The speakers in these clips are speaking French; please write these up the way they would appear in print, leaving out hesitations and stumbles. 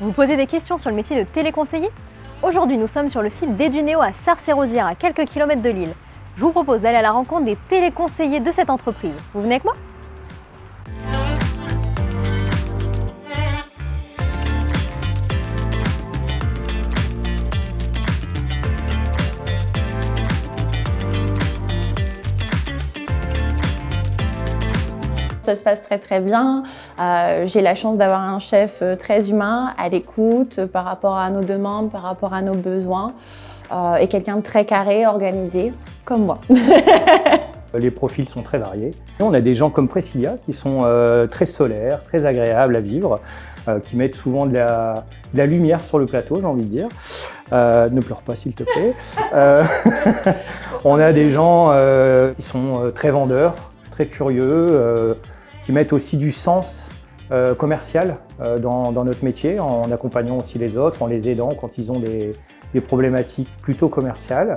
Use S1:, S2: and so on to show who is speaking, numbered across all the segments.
S1: Vous vous posez des questions sur le métier de téléconseiller? Aujourd'hui, nous sommes sur le site d'Eduneo à Sarcey-Rosières, à quelques kilomètres de Lille. Je vous propose d'aller à la rencontre des téléconseillers de cette entreprise. Vous venez avec moi?
S2: Ça se passe très très bien. J'ai la chance d'avoir un chef très humain, à l'écoute par rapport à nos demandes, par rapport à nos besoins, et quelqu'un de très carré, organisé, comme moi.
S3: Les profils sont très variés. On a des gens comme Priscilla qui sont très solaires, très agréables à vivre, qui mettent souvent de la lumière sur le plateau, j'ai envie de dire. Ne pleure pas s'il te plaît. On a des gens qui sont très vendeurs, très curieux, qui mettent aussi du sens commercial dans notre métier, en accompagnant aussi les autres, en les aidant quand ils ont des problématiques plutôt commerciales.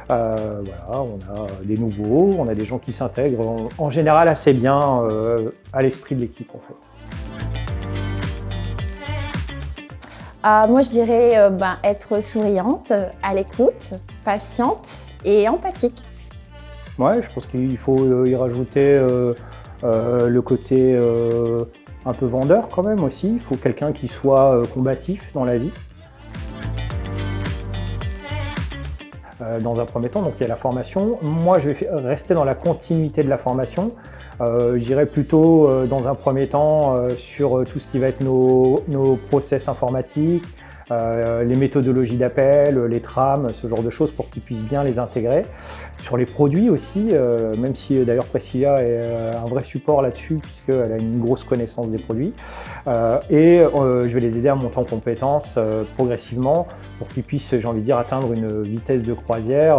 S3: Voilà, on a des nouveaux, on a des gens qui s'intègrent en général assez bien à l'esprit de l'équipe en fait.
S2: Moi je dirais être souriante, à l'écoute, patiente et empathique.
S3: Ouais, je pense qu'il faut y rajouter le côté un peu vendeur quand même aussi. Il faut quelqu'un qui soit combatif dans la vie. Dans un premier temps, donc il y a la formation. Moi, je vais rester dans la continuité de la formation. J'irai plutôt dans un premier temps sur tout ce qui va être nos process informatiques, les méthodologies d'appel, les trames, ce genre de choses pour qu'ils puissent bien les intégrer. Sur les produits aussi, même si d'ailleurs Priscilla est un vrai support là-dessus puisqu'elle a une grosse connaissance des produits. Je vais les aider à monter en compétences progressivement pour qu'ils puissent, j'ai envie de dire, atteindre une vitesse de croisière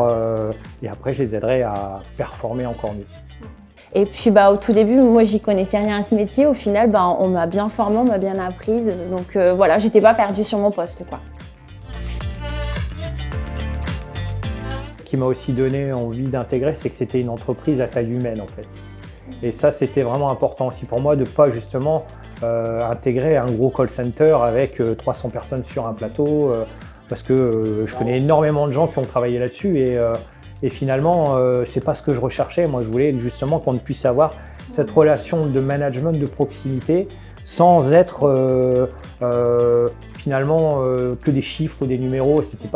S3: et après je les aiderai à performer encore mieux.
S2: Et puis au tout début, moi j'y connaissais rien à ce métier. Au final, on m'a bien formée, on m'a bien apprise. Donc voilà, j'étais pas perdue sur mon poste, quoi.
S3: Ce qui m'a aussi donné envie d'intégrer, c'est que c'était une entreprise à taille humaine en fait. Et ça, c'était vraiment important aussi pour moi de pas justement intégrer un gros call center avec 300 personnes sur un plateau, parce que je connais énormément de gens qui ont travaillé là-dessus et finalement, c'est pas ce que je recherchais. Moi, je voulais justement qu'on puisse avoir cette relation de management de proximité sans être finalement que des chiffres ou des numéros. C'était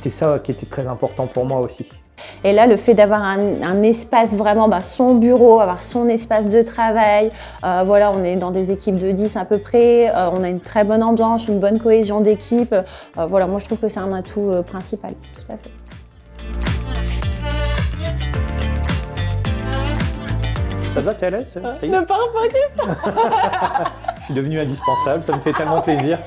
S3: ça qui était très important pour moi aussi.
S2: Et là, le fait d'avoir un espace vraiment, son bureau, avoir son espace de travail, voilà, on est dans des équipes de 10 à peu près, on a une très bonne ambiance, une bonne cohésion d'équipe. Voilà, moi je trouve que c'est un atout principal, tout à fait.
S3: Ça te va, t'es à l'aise?
S2: Ne parle pas, Christophe.
S3: Je suis devenu indispensable, ça me fait tellement plaisir.